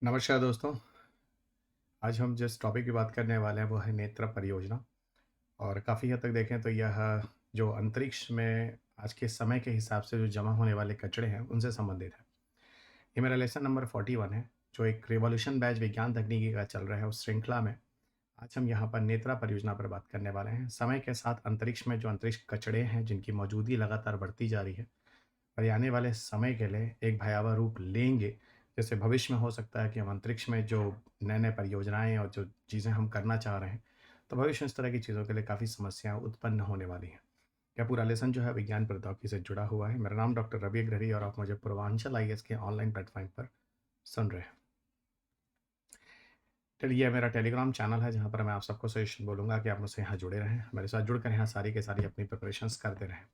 नमस्कार दोस्तों। आज हम जिस टॉपिक की बात करने वाले हैं वो है नेत्र परियोजना। और काफ़ी हद तक देखें तो यह जो अंतरिक्ष में आज के समय के हिसाब से जो जमा होने वाले कचरे हैं उनसे संबंधित है। ये मेरा लेसन नंबर 41 है, जो एक रिवॉल्यूशन बैच विज्ञान तकनीकी का चल रहा है उस श्रृंखला में। आज हम यहाँ पर नेत्रा परियोजना पर बात करने वाले हैं। समय के साथ अंतरिक्ष में जो अंतरिक्ष कचरे हैं जिनकी मौजूदगी लगातार बढ़ती जा रही है और ये आने वाले समय के लिए एक भयावह रूप लेंगे। जैसे भविष्य में हो सकता है कि हम अंतरिक्ष में जो नए-नए परियोजनाएँ और जो चीज़ें हम करना चाह रहे हैं, तो भविष्य में इस तरह की चीज़ों के लिए काफ़ी समस्याएँ उत्पन्न होने वाली हैं। यह पूरा लेसन जो है विज्ञान प्रौद्योगिकी से जुड़ा हुआ है। मेरा नाम डॉक्टर रवि अग्रही और आप मुझे पूर्वांचल आईएएस के ऑनलाइन प्लेटफ़ॉर्म पर सुन रहे हैं। चलिए, ये मेरा टेलीग्राम चैनल है जहाँ पर मैं आप सबको सजेशन बोलूँगा कि आप मुझसे यहाँ जुड़े रहें। मेरे साथ जुड़कर यहाँ सारी की सारी अपनी प्रिपरेशंस करते रहें।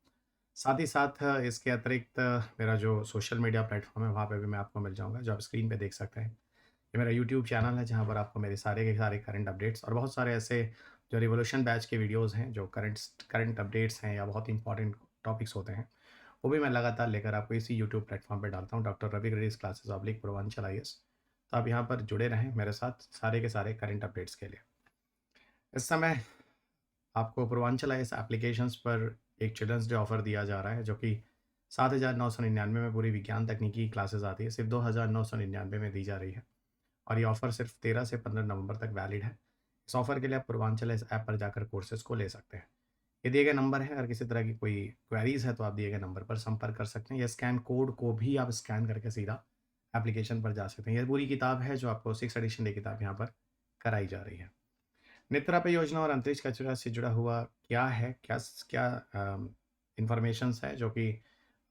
साथ ही साथ इसके अतिरिक्त मेरा जो सोशल मीडिया प्लेटफ़ॉर्म है वहाँ पे भी मैं आपको मिल जाऊँगा, जो आप स्क्रीन पे देख सकते हैं। ये मेरा यूट्यूब चैनल है जहाँ पर आपको मेरे सारे के सारे करंट अपडेट्स और बहुत सारे ऐसे जो रिवॉल्यूशन बैच के वीडियोज़ हैं, जो करंट अपडेट्स हैं या बहुत इंपॉर्टेंट टॉपिक्स होते हैं, वो भी मैं लगातार लेकर आपको इसी यूट्यूब प्लेटफ़ॉर्म पे डालता हूँ, डॉक्टर रवि ग्रेडिस क्लासेस ऑब्लिक पूर्वांचल आईएएस। तो आप यहाँ पर जुड़े रहें मेरे साथ सारे के सारे करंट अपडेट्स के लिए। इस समय आपको पूर्वांचल आईएएस एप्लीकेशंस पर एक चिल्ड्रंस डे ऑफर दिया जा रहा है, जो कि 7,999 में पूरी विज्ञान तकनीकी क्लासेस आती है, सिर्फ 2,999 में दी जा रही है। और ये ऑफर सिर्फ 13 से 15 नवंबर तक वैलिड है। इस ऑफर के लिए आप पूर्वांचल इस ऐप पर जाकर कोर्सेज को ले सकते हैं। ये दिए गए नंबर है, अगर किसी तरह की कोई क्वेरीज है तो आप दिए गए नंबर पर संपर्क कर सकते हैं, या स्कैन कोड को भी आप स्कैन करके सीधा एप्लीकेशन पर जा सकते हैं। ये पूरी किताब है जो आपको 6 एडिशन की किताब यहाँ पर कराई जा रही है। नेत्रा परियोजना और अंतरिक्ष कचरा से जुड़ा हुआ क्या है, क्या क्या इंफॉर्मेशंस है जो कि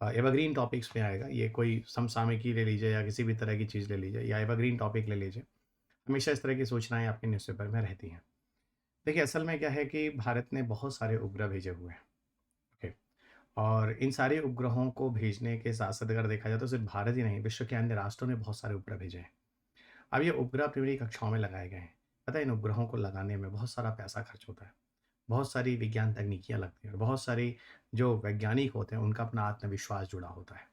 एवरग्रीन टॉपिक्स में आएगा। ये कोई समसामयिकी ले लीजिए या किसी भी तरह की चीज़ ले लीजिए या एवरग्रीन टॉपिक ले लीजिए, हमेशा इस तरह की सूचनाएँ आपके न्यूज़पेपर में रहती हैं। देखिए, असल में क्या है कि भारत ने बहुत सारे उपग्रह भेजे हुए हैं, ओके? और इन सारे उपग्रहों को भेजने के साथ-साथ अगर देखा जाए तो सिर्फ़ भारत ही नहीं, विश्व के अन्य राष्ट्रों ने बहुत सारे उपग्रह भेजे हैं। अब ये उपग्रह अपनी-अपनी कक्षाओं में लगाए गए हैं। पता है, इन उपग्रहों को लगाने में बहुत सारा पैसा खर्च होता है। बहुत सारी विज्ञान तकनीकियाँ लगती हैं और बहुत सारी जो वैज्ञानिक होते हैं, उनका अपना आत्मविश्वास जुड़ा होता है।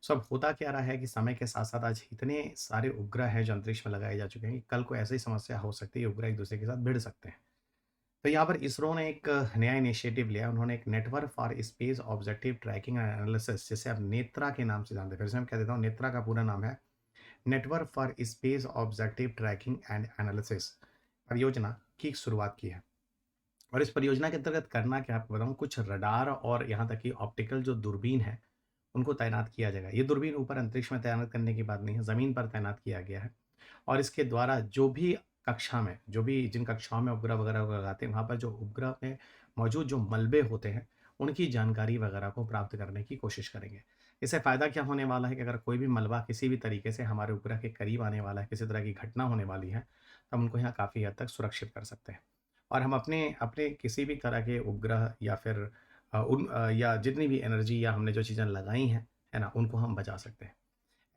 सो अब होता क्या रहा है कि समय के साथ-साथ आज इतने सारे उपग्रह हैं जो अंतरिक्ष में लगाए जा चुके हैं कि कल को ऐसी समस्या हो सकती है, उपग्रह एक-दूसरे के साथ भिड़ सकते हैं। तो यहाँ पर इसरो ने एक नया इनिशिएटिव लिया। उन्होंने एक network for space objective tracking and analysis, जिसे आप नेत्रा के नाम से जानते हैं। फिर से मैं कह देता हूँ, नेत्रा का पूरा नाम है network for space objective tracking and analysis परियोजना की शुरुआत की है। और इस परियोजना के अंतर्गत करना क्या है आपको बताऊँ, कुछ रडार और यहाँ तक कि ऑप्टिकल जो दूरबीन है, उनको तैनात किया जाएगा। ये दूरबीन ऊपर अंतरिक्ष में तैनात करने की बात नहीं है, ज़मीन पर तैनात किया गया है। और इसके द्वारा जो भी कक्षा में, जो भी जिन कक्षाओं में उपग्रह वगैरह को लगाते हैं, वहाँ पर जो उपग्रह में मौजूद जो मलबे होते हैं, उनकी जानकारी वगैरह को प्राप्त करने की कोशिश करेंगे। इससे फ़ायदा क्या होने वाला है कि अगर कोई भी मलबा किसी भी तरीके से हमारे उपग्रह के करीब आने वाला है, किसी तरह की घटना होने वाली है, तो हम उनको यहाँ काफ़ी हद तक सुरक्षित कर सकते हैं। और हम अपने अपने किसी भी तरह के उपग्रह या फिर या जितनी भी एनर्जी या हमने जो चीज़ें लगाई हैं, है ना? उनको हम बचा सकते हैं।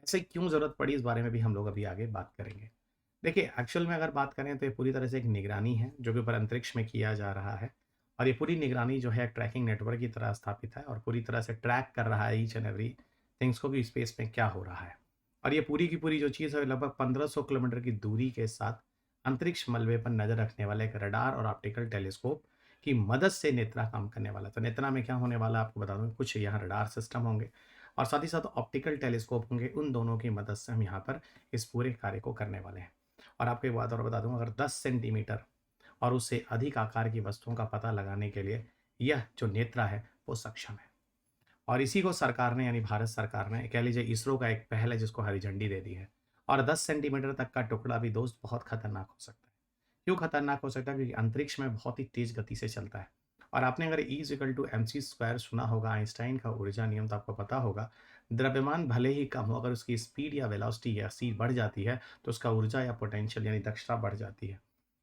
ऐसे क्यों ज़रूरत पड़ी, इस बारे में भी हम लोग अभी आगे बात करेंगे। देखिए, एक्चुअल में अगर बात करें तो ये पूरी तरह से एक निगरानी है, जो कि ऊपर अंतरिक्ष में किया जा रहा है। और ये पूरी निगरानी जो है ट्रैकिंग नेटवर्क की तरह स्थापित है और पूरी तरह से ट्रैक कर रहा है ईच एंड एवरी थिंग्स को, कि स्पेस में क्या हो रहा है। और ये पूरी की पूरी जो चीज़ है लगभग 1500 किलोमीटर की दूरी के साथ अंतरिक्ष मलबे पर नज़र रखने वाले एक रडार और ऑप्टिकल टेलीस्कोप की मदद से नेत्रा काम करने वाला है। तो नेत्रा में क्या होने वाला है आपको बता दूँ, कुछ यहाँ रडार सिस्टम होंगे और साथ ही साथ ऑप्टिकल टेलीस्कोप होंगे। उन दोनों की मदद से हम यहाँ पर इस पूरे कार्य को करने वाले हैं। और आपको एक बात और बता दूँ, अगर 10 सेंटीमीटर और उससे अधिक आकार की वस्तुओं का पता लगाने के लिए यह जो नेत्रा है, वो सक्षम है। और इसी को सरकार ने, यानी भारत सरकार ने, कह लीजिए इसरो का एक पहल है जिसको हरी झंडी दे दी है। और 10 सेंटीमीटर तक का टुकड़ा भी दोस्त बहुत खतरनाक हो सकता है। क्यों खतरनाक हो सकता है? क्योंकि अंतरिक्ष में बहुत ही तेज़ गति से चलता है। और आपने अगर E=mc² सुना होगा, आइंस्टाइन का ऊर्जा नियम, तो आपको पता होगा, द्रव्यमान भले ही कम हो, अगर उसकी स्पीड या वेलोसिटी या c बढ़ जाती है, तो उसका ऊर्जा या पोटेंशियल यानी दक्षता बढ़ जाती है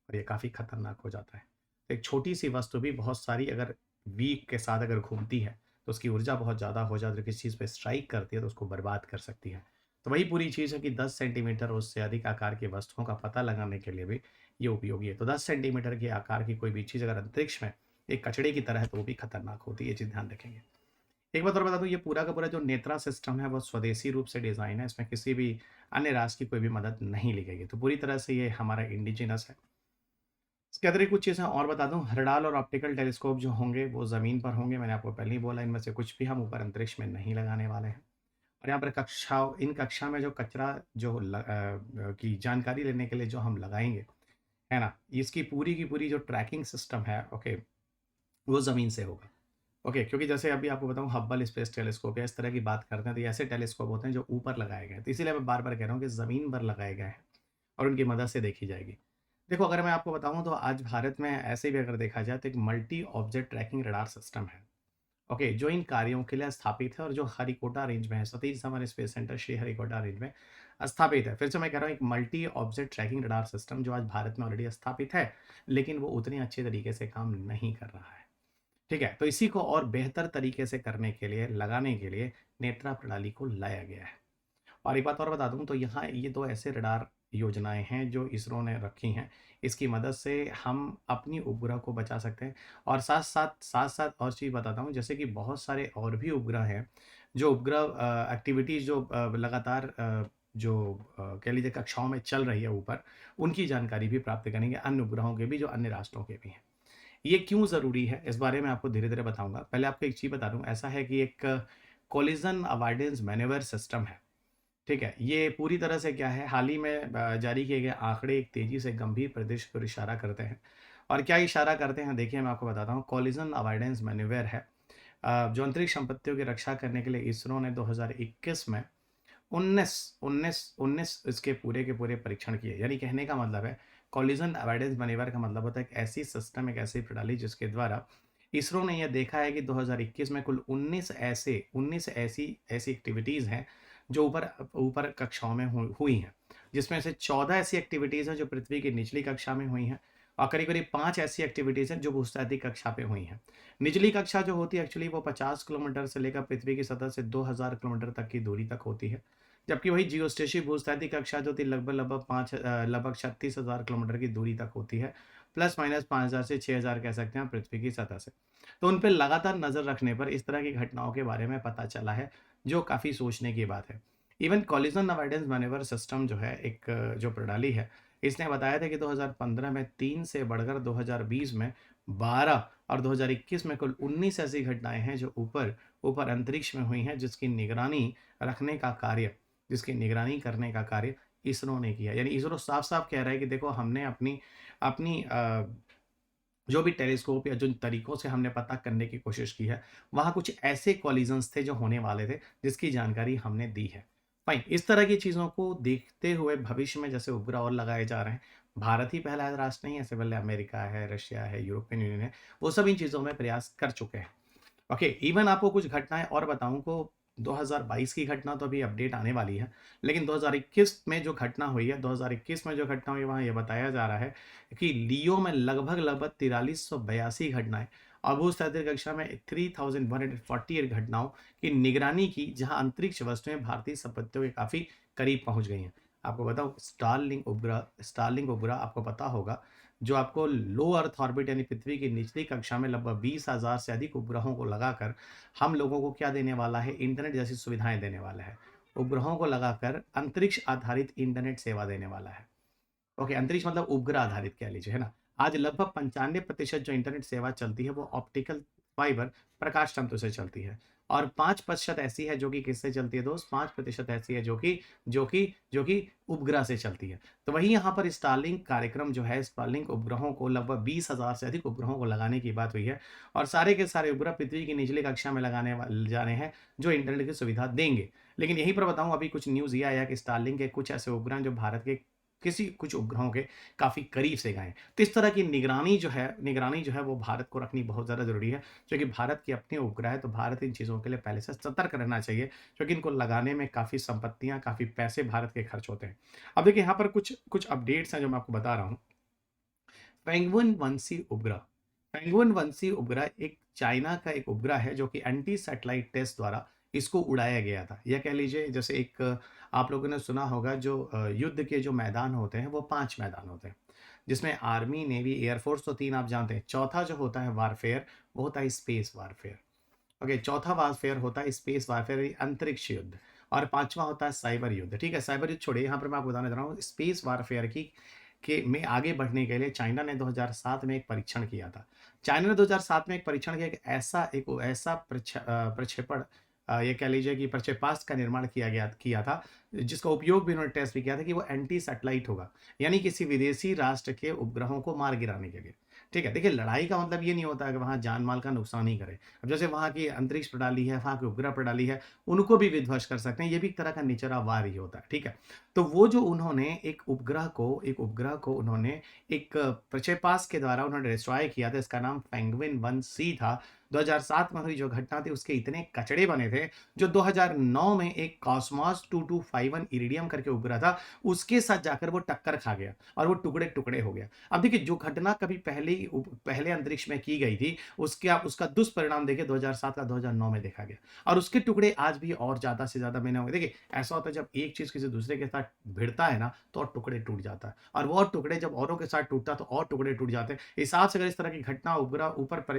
और ये काफ़ी खतरनाक हो जाता है। तो एक छोटी-सी वस्तु भी बहुत सारी अगर v के साथ अगर घूमती है, तो उसकी ऊर्जा बहुत ज़्यादा हो जाती है, किसी चीज़ पे स्ट्राइक करती है तो उसको बर्बाद कर सकती है। तो वही पूरी चीज़ है कि 10 सेंटीमीटर और उससे अधिक आकार की वस्तुओं का पता लगाने के लिए भी ये उपयोगी है। तो 10 सेंटीमीटर के आकार की कोई भी चीज़ अगर अंतरिक्ष में एक कचड़े की तरह है, तो वो भी खतरनाक होती है, ये चीज़ ध्यान रखेंगे। एक बात और बता दूँ, ये पूरा का पूरा जो नेत्रा सिस्टम है वो स्वदेशी रूप से डिज़ाइन है, इसमें किसी भी अन्य राष्ट्र की कोई भी मदद नहीं ली गई है, तो पूरी तरह से ये हमारा इंडिजिनस है। इसके अतिरिक्त कुछ चीज़ें और बता दूँ, रडार और ऑप्टिकल टेलीस्कोप जो होंगे वो ज़मीन पर होंगे, मैंने आपको पहले ही बोला इनमें से कुछ भी हम ऊपर अंतरिक्ष में नहीं लगाने वाले हैं। और यहाँ पर कक्षा में जो कचरा जो की जानकारी लेने के लिए जो हम लगाएँगे, है ना? इसकी पूरी की पूरी जो ट्रैकिंग सिस्टम है, ओके, वो ज़मीन से होगा। ओके, क्योंकि जैसे अभी आपको बताऊँ हब्बल स्पेस टेलीस्कोप या इस तरह की बात करते हैं, तो ये ऐसे टेलीस्कोप होते हैं जो ऊपर लगाए गए हैं। तो इसीलिए मैं बार-बार कह रहा हूँ कि ज़मीन पर लगाए गए हैं और उनकी मदद से देखी जाएगी। देखो, अगर मैं आपको बताऊँ तो आज भारत में ऐसे भी अगर देखा जाए तो एक multi object tracking radar system है। ओके, जो इन कार्यों के लिए स्थापित है और जो हरिकोटा रेंज में है, Satish Dhawan space centre Sriharikota range में स्थापित है। फिर से मैं कह रहा हूँ, एक multi object tracking radar system जो आज भारत में ऑलरेडी स्थापित है, लेकिन वो उतने अच्छे तरीके से काम नहीं कर रहा है। ठीक है? तो इसी को और बेहतर तरीके से करने के लिए, लगाने के लिए नेत्रा प्रणाली को लाया गया है। और एक बात और बता दूँ, तो यहाँ ये 2 ऐसे रडार योजनाएँ हैं जो इसरो ने रखी हैं। इसकी मदद से हम अपनी उपग्रह को बचा सकते हैं और साथ-साथ और चीज़ बताता हूँ, जैसे कि बहुत सारे और भी उपग्रह हैं, जो उपग्रह एक्टिविटीज़ जो लगातार कह लीजिए कक्षाओं में चल रही है ऊपर, उनकी जानकारी भी प्राप्त करेंगे, अन्य उपग्रहों के भी जो अन्य राष्ट्रों के भी हैं। ये क्यों ज़रूरी है, इस बारे में आपको धीरे-धीरे बताऊँगा। पहले आपको एक चीज़ बता दूँ, ऐसा है कि एक कोलिज़न अवॉइडेंस मैनेवर सिस्टम है, ठीक है? ये पूरी तरह से क्या है, हाल ही में जारी किए गए आंकड़े एक तेज़ी से गंभीर परिदृश्य पर इशारा करते हैं। और क्या इशारा करते हैं, देखिए मैं आपको बताता हूँ। कोलिज़न अवॉइडेंस मैनेवर है जो अंतरिक्ष संपत्तियों की रक्षा करने के लिए इसरो ने 2021 में 19 इसके पूरे के पूरे परीक्षण किए। यानी कहने का मतलब है, कोलिजन अवॉइडेंस मैनेवर का मतलब होता है एक ऐसी सिस्टम, एक ऐसी प्रणाली जिसके द्वारा इसरो ने यह देखा है कि 2021 में कुल 19 ऐसी ऐसी एक्टिविटीज़ हैं जो ऊपर ऊपर कक्षाओं में हुई हैं। जिसमें से 14 ऐसी एक्टिविटीज़ हैं जो पृथ्वी की निचली कक्षा में हुई हैं और करीब-करीब 5 ऐसी एक्टिविटीज़ हैं जो भूस्थितिक कक्षा पे हुई हैं। निचली कक्षा जो होती है एक्चुअली वो 50 किलोमीटर से लेकर पृथ्वी की सतह से 2000 किलोमीटर तक की दूरी तक होती है। जबकि वही जियोस्टेशिक भूस्थितिक कक्षा जो थी लगभग 36,000 किलोमीटर की दूरी तक होती है, प्लस माइनस 5,000 से 6,000 कह सकते हैं पृथ्वी की सतह से। तो उन पे लगातार नज़र रखने पर इस तरह की घटनाओं के बारे में पता चला है, जो काफ़ी सोचने की बात है। Even collision avoidance manoeuvre system जो है, एक जो प्रणाली है, इसने बताया था कि 2015 में 3 से बढ़कर 2020 में 12 और 2021 में कुल 19 ऐसी घटनाएँ हैं जो ऊपर ऊपर अंतरिक्ष में हुई हैं, रखने का कार्य जिसकी निगरानी करने का कार्य इसरो ने किया। यानी इसरो साफ-साफ कह रहा है कि देखो, हमने अपनी अपनी जो भी टेलीस्कोप या जिन तरीकों से हमने पता करने की कोशिश की है, वहाँ कुछ ऐसे कोलिजन्स थे जो होने वाले थे, जिसकी जानकारी हमने दी है। फाइन, इस तरह की चीज़ों को देखते हुए भविष्य में जैसे उपग्रह और लगाए जा रहे हैं, भारत ही पहला राष्ट्र नहीं है, इससे पहले अमेरिका है, रशिया है, यूरोपियन यूनियन है, वो सब इन चीज़ों में प्रयास कर चुके हैं। ओके, इवन आपको कुछ घटनाएँ और बताऊँ को, 2022 की घटना तो अभी अपडेट आने वाली है, लेकिन 2021 में जो घटना हुई है, 2021 में जो घटना हुई है, वहाँ ये बताया जा रहा है कि लियो में लगभग 4382 घटनाएँ और भू-स्थितिक कक्षा में 3148 घटनाओं की निगरानी की, जहाँ अंतरिक्ष वस्तुएँ भारतीय संपत्तियों के काफ़ी करीब पहुँच गई हैं। आपको बताऊँ, स्टारलिंक उपग्रह आपको पता होगा, जो आपको लो अर्थ ऑर्बिट यानी पृथ्वी की निचली कक्षा में लगभग 20,000 से अधिक उपग्रहों को लगाकर हम लोगों को क्या देने वाला है, इंटरनेट जैसी सुविधाएं देने वाला है। उपग्रहों को लगाकर अंतरिक्ष आधारित इंटरनेट सेवा देने वाला है। ओके, अंतरिक्ष मतलब उपग्रह आधारित कह लीजिए, है ना? आज लगभग 95% जो इंटरनेट सेवा चलती है, वो ऑप्टिकल फाइबर प्रकाश तंतु से चलती है और 5% ऐसी है जो कि किससे चलती है दोस्त? 5% ऐसी है जो कि उपग्रह से चलती है। तो वही यहाँ पर स्टारलिंक कार्यक्रम जो है, स्टारलिंक उपग्रहों को लगभग 20,000 से अधिक उपग्रहों को लगाने की बात हुई है और सारे के सारे उपग्रह पृथ्वी की निचली कक्षा में लगाने जाने हैं, जो इंटरनेट की सुविधा देंगे। लेकिन यहीं पर बताऊँ, अभी कुछ न्यूज़ ये आया कि स्टारलिंक के कुछ ऐसे उपग्रह हैं जो भारत के कुछ उपग्रहों के काफ़ी करीब से गए हैं। तो इस तरह की निगरानी जो है वो भारत को रखनी बहुत ज़्यादा ज़रूरी है, क्योंकि भारत के अपने उपग्रह है, तो भारत इन चीज़ों के लिए पहले से सतर्क रहना चाहिए, क्योंकि इनको लगाने में काफ़ी संपत्तियाँ, काफ़ी पैसे भारत के खर्च होते हैं। अब देखिए, यहाँ पर कुछ कुछ अपडेट्स हैं जो मैं आपको बता रहा हूँ। पेंगुइन वंशी उपग्रह एक चाइना का एक उपग्रह है जो कि एंटी सैटेलाइट टेस्ट द्वारा इसको उड़ाया गया था। या कह लीजिए, जैसे एक आप लोगों ने सुना होगा, जो युद्ध के जो मैदान होते हैं वो 5 मैदान होते हैं। जिसमें आर्मी, नेवी, एयर फोर्स तो 3 आप जानते हैं। चौथा जो होता है वारफेयर, वो होता है स्पेस वारफेयर। ओके, चौथा वारफेयर होता है स्पेस वारफेयर, अंतरिक्ष युद्ध। और पाँचवाँ होता है साइबर युद्ध, ठीक है? साइबर युद्ध छोड़िए, यहाँ पर मैं आपको बताना चाह रहा हूँ स्पेस वारफेयर की के में आगे बढ़ने के लिए चाइना ने 2007 में एक परीक्षण किया था। चाइना ने 2007 में एक परीक्षण किया, एक ऐसा प्रक्षेपण, ये कह लीजिए कि प्रक्षेपास्त्र का निर्माण किया था, जिसका उपयोग भी उन्होंने टेस्ट भी किया था कि वो एंटी सैटेलाइट होगा, यानी किसी विदेशी राष्ट्र के उपग्रहों को मार गिराने के लिए। ठीक है? देखिए, लड़ाई का मतलब ये नहीं होता है कि वहाँ जान-माल का नुकसान ही करें। अब जैसे वहाँ की अंतरिक्ष प्रणाली है, वहाँ की उपग्रह प्रणाली है, उनको भी विध्वंस कर सकते हैं, ये भी एक तरह का नेचर ऑफ वार ही होता है, ठीक है? तो वो जो उन्होंने एक उपग्रह को उन्होंने एक प्रक्षेपास्त्र के द्वारा उन्होंने डिस्ट्रॉय किया था, इसका नाम पेंगुइन 1 सी था। 2007 में हुई जो घटना थी, उसके इतने कचड़े बने थे, जो 2009 में एक कॉस्मॉस 2251 इरिडियम करके उपग्रह था, उसके साथ जाकर वो टक्कर खा गया और वो टुकड़े-टुकड़े हो गया। अब देखिए, जो घटना कभी पहले अंतरिक्ष में की गई थी, उसका दुष्परिणाम देखिए 2007 का 2009 में देखा गया, और उसके टुकड़े आज भी और ज़्यादा से ज़्यादा बने हुए हैं। देखिए, ऐसा होता है जब एक चीज़ किसी दूसरे के साथ भिड़ता है ना, तो और टुकड़े टूट जाता है, और वो और टुकड़े जब औरों के साथ टूटता है, तो और टुकड़े टूट जाते हैं। हिसाब से अगर इस तरह की घटना उपग्रह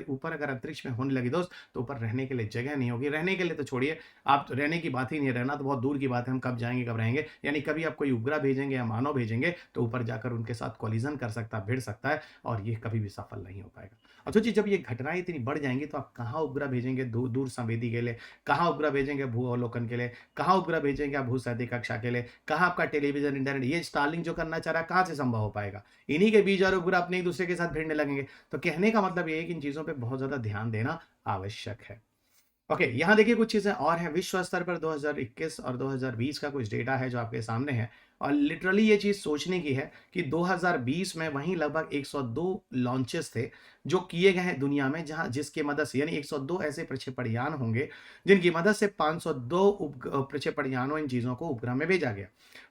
ऊपर अगर अंतरिक्ष में होने लगी दोस्त, तो ऊपर रहने के लिए जगह नहीं होगी। रहने के लिए तो छोड़िए, आप रहने की बात ही नहीं है, रहना तो बहुत दूर की बात है, हम कब जाएँगे, कब रहेंगे? यानी कभी आप कोई उपग्रह भेजेंगे या मानव भेजेंगे, तो ऊपर जाकर उनके साथ कोलिज़न कर सकता है, भिड़ सकता है, और ये कभी भी सफल नहीं हो पाएगा। अब सोचिए, जब ये घटनाएँ इतनी बढ़ जाएँगी, तो आप कहाँ उपग्रह भेजेंगे दूर संवेदी के लिए? कहाँ उपग्रह भेजेंगे भू-अवलोकन के लिए? कहाँ उपग्रह भेजेंगे आप भू-स्थैतिक कक्षा के लिए? कहाँ आपका टेलीविज़न, इंटरनेट? ये स्टारलिंक जो करना चाह रहा है, कहाँ से संभव हो पाएगा? इन्हीं के बीच और उपग्रह अपने एक-दूसरे के साथ भिड़ने लगेंगे। तो कहने का मतलब ये है कि इन चीज़ों पे बहुत ज़्यादा ध्यान देना आवश्यक है। ओके, यहाँ देखिए कुछ चीज़ें और हैं। विश्व स्तर पर 2021 और 2020 का कुछ डेटा है जो आपके सामने है, और लिटरली ये चीज़ सोचने की है कि 2020 में वहीं लगभग 102 लॉन्चेस थे जो किए गए हैं दुनिया में, जहाँ जिसकी मदद से, यानी 102 ऐसे प्रक्षेपण यान होंगे जिनकी मदद से 502 प्रक्षेपण यानों, इन चीज़ों को उपग्रह में भेजा गया।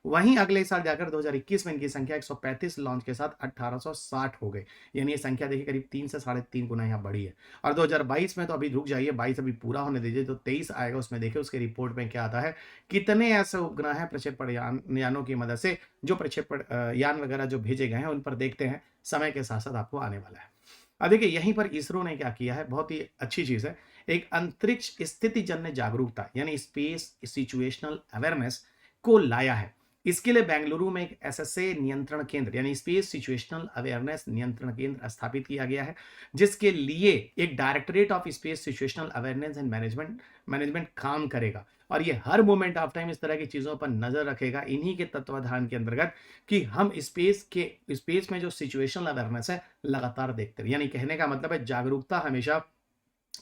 वहीं अगले साल जाकर 2021 में इनकी संख्या 135 लॉन्च के साथ 1860 हो गई, यानी ये संख्या देखिए करीब 3 से साढ़े 3 गुना यहाँ बढ़ी है। और 2022 में तो अभी रुक जाइए, 22 अभी पूरा होने दीजिए, तो 23 आएगा, उसमें देखिए उसके रिपोर्ट में क्या आता है, कितने ऐसे उपग्रह हैं प्रक्षेपण यानों की मदद से, जो प्रक्षेपण यान वगैरह जो भेजे गए हैं, उन पर देखते हैं, समय के साथ-साथ आपको आने वाला है। अब देखिए, यहीं पर इसरो ने क्या किया है, बहुत ही अच्छी चीज़ है, एक अंतरिक्ष स्थितिजन्य जागरूकता, यानी स्पेस सिचुएशनल अवेयरनेस को लाया है। इसके लिए बेंगलुरु में एक एसएसए नियंत्रण केंद्र, यानी स्पेस सिचुएशनल अवेयरनेस नियंत्रण केंद्र स्थापित किया गया है, जिसके लिए एक directorate of space situational awareness and management management काम करेगा, और ये हर मोमेंट ऑफ टाइम इस तरह की चीज़ों पर नज़र रखेगा, इन्हीं के तत्वाधान के अंतर्गत, कि हम स्पेस में जो सिचुएशनल अवेयरनेस है, लगातार देखते रहे। यानी कहने का मतलब है, जागरूकता हमेशा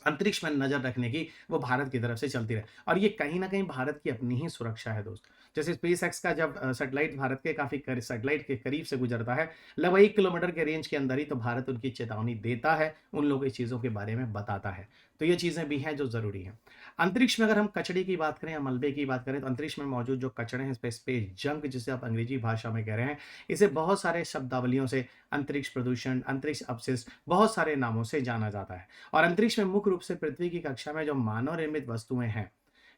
अंतरिक्ष में नज़र रखने की, वो भारत की तरफ से चलती रहे, और ये कहीं न कहीं भारत की अपनी ही सुरक्षा है दोस्त। जैसे स्पेसएक्स का जब सैटेलाइट भारत के काफ़ी सैटेलाइट के करीब से गुजरता है, लगभग 1 किलोमीटर के रेंज के अंदर ही, तो भारत उनकी चेतावनी देता है, उन लोगों की चीज़ों के बारे में बताता है। तो ये चीज़ें भी हैं जो ज़रूरी हैं। अंतरिक्ष में अगर हम कचरे की बात करें या मलबे की बात करें, तो अंतरिक्ष में मौजूद जो कचरे हैं, स्पेस जंक जिसे आप अंग्रेजी भाषा में कह रहे हैं, इसे बहुत सारे शब्दावलियों से, अंतरिक्ष प्रदूषण, अंतरिक्ष अपशिष्ट, बहुत सारे नामों से जाना जाता है। और अंतरिक्ष में मुख्य रूप से पृथ्वी की कक्षा में जो मानव निर्मित वस्तुएं हैं,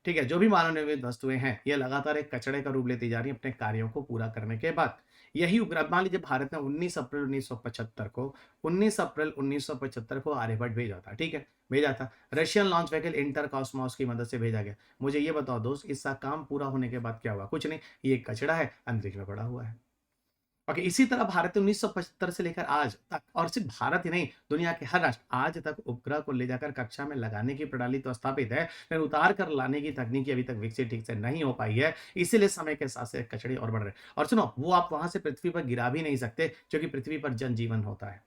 ठीक है, जो भी मानव निर्मित वस्तुएं हैं, ये लगातार एक कचरे का रूप लेती जा रही हैं अपने कार्यों को पूरा करने के बाद। यही उपग्रह, मान लीजिए भारत ने 19 अप्रैल 1975 को आर्यभट्ट भेजा था, ठीक है, भेजा था। रशियन लॉन्च व्हीकल इंटरकॉस्मोस की मदद से भेजा गया। मुझे ये बताओ दोस्त, इसका काम पूरा होने के बाद क्या हुआ? कुछ नहीं, ये कचरा है, अंतरिक्ष में पड़ा हुआ है। ओके, इसी तरह भारत ने 1975 से लेकर आज तक, और सिर्फ भारत ही नहीं, दुनिया के हर राष्ट्र आज तक उपग्रह को ले जाकर कक्षा में लगाने की प्रणाली तो स्थापित है, लेकिन उतार कर लाने की तकनीकी अभी तक विकसित ठीक से नहीं हो पाई है। इसीलिए समय के साथ साथ कचरे और बढ़ रहे हैं। और सुनो, वो आप वहां से पृथ्वी पर गिरा भी नहीं सकते, क्योंकि पृथ्वी पर जनजीवन होता है,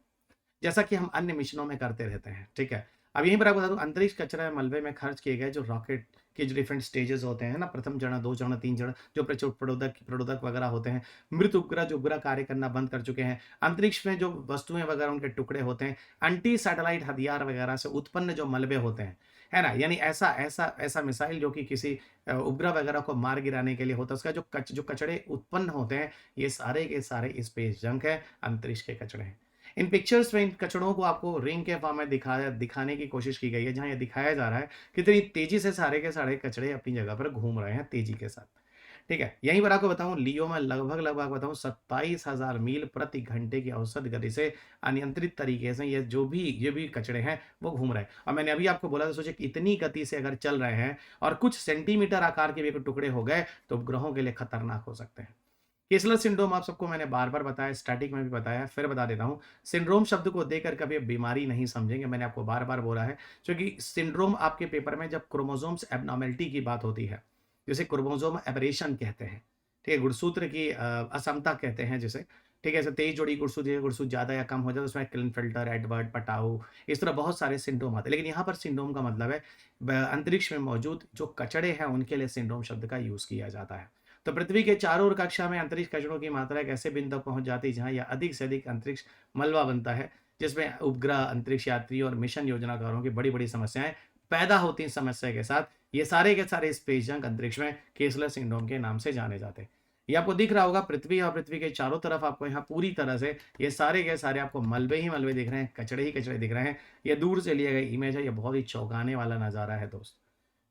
जैसा कि हम अन्य मिशनों में करते रहते हैं, ठीक है। अब यहीं पर आपको बता दूं, अंतरिक्ष कचरा या मलबे में खर्च किए गए जो रॉकेट के जो डिफरेंट स्टेजेस होते हैं ना, प्रथम चरण, 2 चरण, 3 चरण, जो प्रचोदक प्रचोदक वगैरह होते हैं, मृत उपग्रह जो उपग्रह कार्य करना बंद कर चुके हैं, अंतरिक्ष में जो वस्तुएं वगैरह उनके टुकड़े होते हैं, एंटी सैटेलाइट हथियार वगैरह से उत्पन्न जो मलबे होते हैं, है ना, यानी ऐसा ऐसा ऐसा मिसाइल जो कि किसी उपग्रह वगैरह को मार गिराने के लिए होता है, उसका जो कचड़े उत्पन्न होते हैं, ये सारे के सारे स्पेस जंक है, अंतरिक्ष के कचड़े हैं। इन पिक्चर्स में इन कचड़ों को आपको रिंग के फॉर्म में दिखाने की कोशिश की गई है, जहाँ ये दिखाया जा रहा है कितनी तेज़ी से सारे के सारे कचड़े अपनी जगह पर घूम रहे हैं तेज़ी के साथ। ठीक है? यहीं पर आपको बताऊँ लियो में लगभग बताऊँ 27,000 मील प्रति घंटे की औसत गति से अनियंत्रित तरीके से ये भी कचड़े हैं वो घूम रहे हैं। और मैंने अभी आपको बोला था सोचिए कि इतनी गति से अगर चल रहे हैं और कुछ सेंटीमीटर आकार के भी अगर टुकड़े हो गए तो उपग्रहों के लिए खतरनाक हो सकते हैं। केसलर सिंड्रोम आप सबको मैंने बार-बार बताया, स्टैटिक में भी बताया, फिर बता देता हूँ। सिंड्रोम शब्द को देकर कभी आप बीमारी नहीं समझेंगे, मैंने आपको बार-बार बोला है, क्योंकि सिंड्रोम आपके पेपर में जब क्रोमोसोम्स एब्नॉर्मैलिटी की बात होती है, जिसे क्रोमोसोम एबरेशन कहते हैं, ठीक है? गुणसूत्र की असमता कहते हैं जिसे, ठीक है? जैसे 23 जोड़ी गुणसूत्र ज़्यादा या कम हो जाए तो उसमें क्लिनफिल्टर, एडवर्ड, पटाऊ, इस तरह बहुत सारे सिंड्रोम आते हैं। लेकिन यहाँ पर सिंड्रोम का मतलब है अंतरिक्ष में मौजूद जो कचड़े हैं उनके लिए सिंड्रोम शब्द का यूज़ किया जाता है। तो पृथ्वी के चारों ओर कक्षा में अंतरिक्ष कचड़ों की मात्रा एक ऐसे बिंदु तक पहुंच जाती है जहां यह अधिक से अधिक अंतरिक्ष मलबा बनता है, जिसमें उपग्रह, अंतरिक्ष यात्री और मिशन योजनाकारों की बड़ी-बड़ी समस्याएं पैदा होती हैं। समस्या के साथ ये सारे के सारे स्पेस जंक अंतरिक्ष में केसलर सिंड्रोम के नाम से जाने जाते हैं। ये आपको दिख रहा होगा पृथ्वी और पृथ्वी के चारों तरफ आपको यहाँ पूरी तरह से ये सारे के सारे आपको मलबे ही मलबे दिख रहे हैं, कचड़े ही कचड़े दिख रहे हैं। ये दूर से लिया गया इमेज है, ये बहुत ही चौंकाने वाला नज़ारा है दोस्त।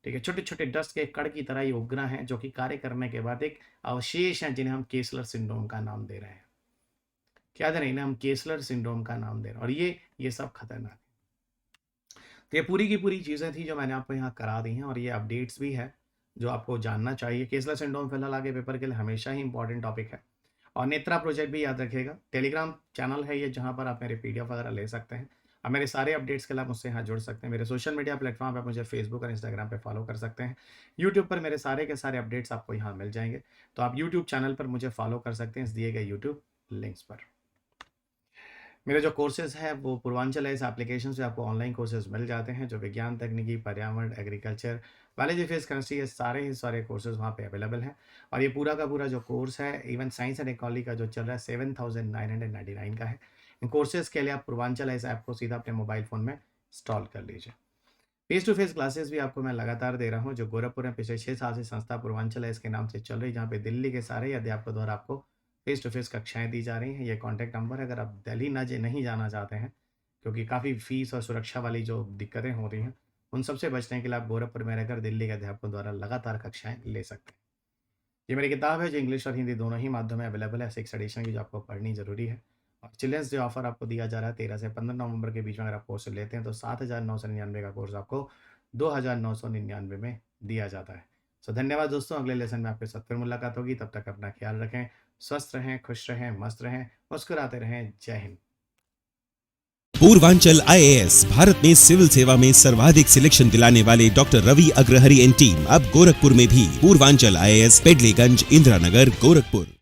ठीक है, छोटे-छोटे डस्ट के कण की तरह ये उपग्रह हैं जो कि कार्य करने के बाद एक अवशेष हैं जिन्हें हम केसलर सिंड्रोम का नाम दे रहे हैं। क्या दे रहे हैं? इन्हें हम केसलर सिंड्रोम का नाम दे रहे हैं और ये सब खतरनाक है। तो ये पूरी की पूरी चीज़ें थी जो मैंने आपको यहाँ करा दी हैं और ये अपडेट्स भी है जो आपको जानना चाहिए। केसलर सिंड्रोम फिलहाल आगे पेपर के लिए हमेशा ही इंपॉर्टेंट टॉपिक है। और नेत्रा प्रोजेक्ट भी याद रखिएगा। टेलीग्राम चैनल है ये जहाँ पर आप मेरे पीडीएफ वगैरह ले सकते हैं। और मेरे सारे अपडेट्स के लिए आप मुझसे यहाँ जुड़ सकते हैं। मेरे सोशल मीडिया प्लेटफॉर्म पे आप मुझे फेसबुक और इंस्टाग्राम पे फॉलो कर सकते हैं। यूट्यूब पर मेरे सारे के सारे अपडेट्स आपको यहाँ मिल जाएंगे। तो आप यूट्यूब चैनल पर मुझे फॉलो कर सकते हैं इस दिए गए यूट्यूब लिंक्स पर। मेरे जो कोर्सेज़ हैं वो पूर्वांचल इस एप्लीकेशन से आपको ऑनलाइन कोर्सेज़ मिल जाते हैं जो विज्ञान, तकनीकी, पर्यावरण, एग्रीकल्चर, बायोलॉजी, फिजिक्स, केमिस्ट्री ये सारे कोर्सेज़ वहाँ पे अवेलेबल हैं। और ये पूरा का पूरा जो कोर्स है इवन साइंस एंड इकोलॉजी का जो चल रहा है 7,999 का है। इन कोर्सेज़ के लिए आप पूर्वांचल इस ऐप को सीधा अपने मोबाइल फ़ोन में इंस्टॉल कर लीजिए। फेस टू फेस क्लासेस भी आपको मैं लगातार दे रहा हूँ जो गोरखपुर में पिछले 6 साल से संस्था पूर्वांचल इसके नाम से चल रही है, जहाँ पे दिल्ली के सारे अध्यापकों द्वारा आपको फेस टू फेस कक्षाएं दी जा रही हैं। ये कॉन्टैक्ट नंबर है अगर आप दिल्ली नहीं जाना चाहते हैं, क्योंकि काफ़ी फीस और सुरक्षा वाली जो दिक्कतें हो रही हैं उन सबसे बचने के लिए आप गोरखपुर में रहकर दिल्ली के अध्यापकों द्वारा लगातार कक्षाएं ले सकते हैं। ये मेरी किताब है जो इंग्लिश और हिंदी दोनों ही माध्यम में अवेलेबल है, 6 एडिशन की, जो आपको पढ़नी जरूरी है। और चिल्ड्रंस डे ऑफर आपको दिया जा रहा है 13 से 15 नवंबर के बीच में अगर आप कोर्स लेते हैं तो 7,999 का कोर्स आपको 2,999 में दिया जाता है। सो धन्यवाद दोस्तों, अगले लेसन में आपके साथ फिर मुलाकात होगी। तब तक अपना ख्याल रखें, स्वस्थ रहें, खुश रहें, मस्त रहें, मुस्कुराते रहें। जय हिंद। पूर्वांचल आईएएस भारत में सिविल सेवा में सर्वाधिक सिलेक्शन दिलाने वाले doctor Ravi Agrahari and team अब गोरखपुर में भी। पूर्वांचल आईएएस, पेडलीगंज, इंदिरानगर, गोरखपुर।